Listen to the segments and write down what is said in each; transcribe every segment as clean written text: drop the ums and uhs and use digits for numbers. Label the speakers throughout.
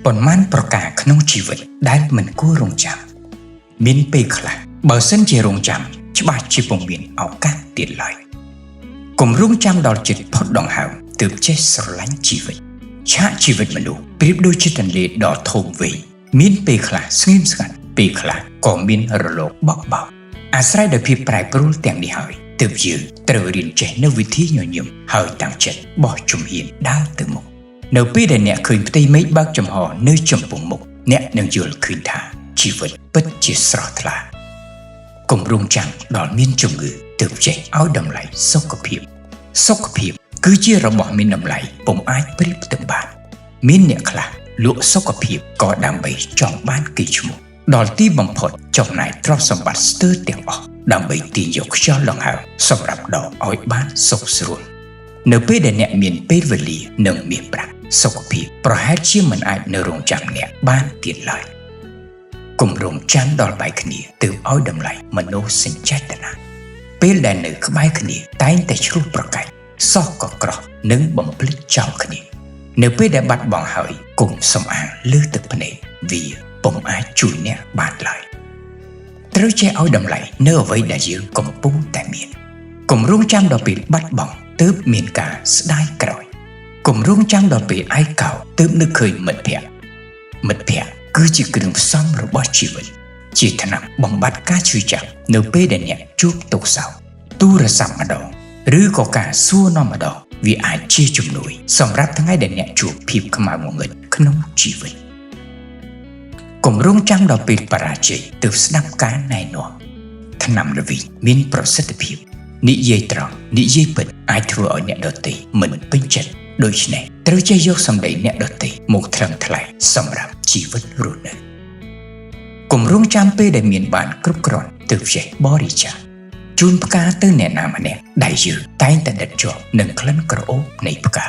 Speaker 1: ប៉ុន្មានប្រការក្នុងជីវិតដែលមិនគួររងចាំមានពេលខ្លះបើសិនជារងចាំច្បាស់ជាពុំមានឱកាសទៀតឡើយកុំរងចាំដល់ចិត្តផុតដង្ហើមទើបចេះស្រឡាញ់ជីវិតឆាកជីវិតមនុស្សប្រៀបដូចជាទន្លេដ៏ធំវែងមានពេលខ្លះស្ងៀមស្ងាត់ពេលខ្លះក៏មានរលកបក់បោកអាស្រ័យដោយភាពប្រែប្រួលទាំងនេះហើយទើបយើងត្រូវរៀនចេះនៅវិធីញញឹមហើយតាំងចិត្តបោះជំហានដើរទៅមុខនៅពេលដែលអ្នកឃើញផ្ទៃមេឃបើកចំហនៅចំពោះមុខអ្នកនឹងយល់ឃើញថាជីវិតពិតជាស្រស់ថ្លាកុំរងចាំដល់មានជំងឺទើបចេះឲ្យតម្លៃសុខភាពគឺជារបស់មានតម្លៃពុំអាចប្រៀបផ្ទឹមបានមានអ្នកខ្លះលក់សុខភាពក៏ដើម្បីចង់បានកេរ្តិ៍ឈ្មោះដល់ទីបំផុតចំណាយទ្រព្យសម្បត្តិស្ទើរទាំងអស់ដើម្បីទាញយកខ្យល់ដង្ហើមសម្រាប់ដកឲ្យបានសុខស្រួលនៅពេលដែលអ្នកមានពេលវេលានិងមាសប្រាក់សុខភាពប្រហែលជាមិនអាចនៅរងចាំអ្នកបានទៀតឡើយកុំរងចាំដល់បែកគ្នាទើបឲ្យតម្លៃមនោសញ្ចេតនាពេលដែលនៅក្បែរគ្នាតែងតែឆ្លោះប្រកែកសោះក៏ក្រោះនិងបំភ្លេចចោលគ្នានៅពេលដែលបាត់បង់ហើយកុំសំអាងលើទឹកភ្នែកវាពុំអាចជួយអ្នកបានឡើយត្រូវចេះឲ្យតម្លៃនៅអ្វីដែលយើងកំពុងតែមានកុំរងចាំដល់ពេលបាត់បង់ទើបមានការស្ដាយក្រោយកុំរងចាំដល់ពេលឯកោទើបនឹកឃើញមិត្តភក្តិគឺជាគ្រឿងផ្សំរបស់ជីវិតជាថ្នាំបំបត្តិការឈឺចាប់នៅពេលដែលអ្នកជួបទុក្ខសោកទូរស័ព្ទម្ដងឬក៏ការសួរនាំម្ដងវាអាចជាជំនួយសម្រាប់ថ្ងៃដែលអ្នកជួបភាពខ្មៅងងឹតក្នុងជីវិតកុំរងចាំដល់ពេលបរាជ័យទើបស្ដាប់ការណែនាំថ្នាំល្វីងមានប្រសិទ្ធភាពនិយាយត្រង់និយាយពិតអាចធ្វើឲ្យអ្នកដទៃមិនពេញចិត្តដូច្នេះត្រូវចេះយកសម្ដីអ្នកដទៃមកថ្លឹងថ្លែងសម្រាប់ជីវិតរស់នៅកុំរងចាំពេលដែលមានបានគ្រប់គ្រាន់ទើបចេះបរិច្ចាគជូនផ្កាទៅអ្នកណាម្នាក់ដែលយើងតែងតែដិតជាប់នឹងក្លិនក្រអូបនៃផ្កា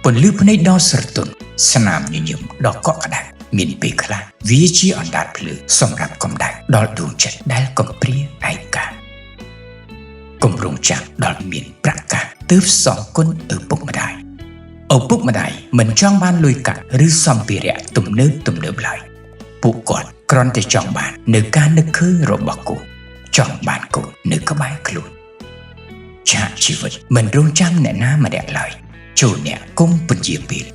Speaker 1: ពន្លឺភ្នែកដ៏ស្រទន់ស្នាមញញឹមដ៏កក់ក្ដៅមានពេលខ្លះវាជាអណ្ដាតភ្លើងសម្រាប់កម្ដៅដល់ដួងចិត្តដែលកំព្រាឯកាកុំរងចាំដល់មានប្រកាសទើបសងគុណឪពុកម្ដាយមិនចង់បានលុយកាក់ឬសម្ភារៈទំនើបឡើយពួកគាត់គ្រាន់តែចង់បាននៅការនឹកឃើញរបស់កូនចង់បានកូននៅក្បែរខ្លួនឆាកជីវិតមិនរងចាំអ្នកណាម្នាក់ឡើយចូលអ្នកគុំពជាពេល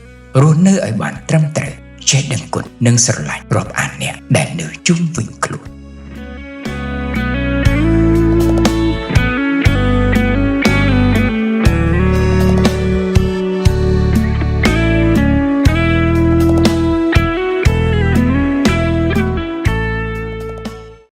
Speaker 1: រស់នៅឲ្យបានត្រឹមត្រូវចេះដឹងគុណនិងស្រឡាញ់រាប់អានអ្នកដែលនៅជុំវិញ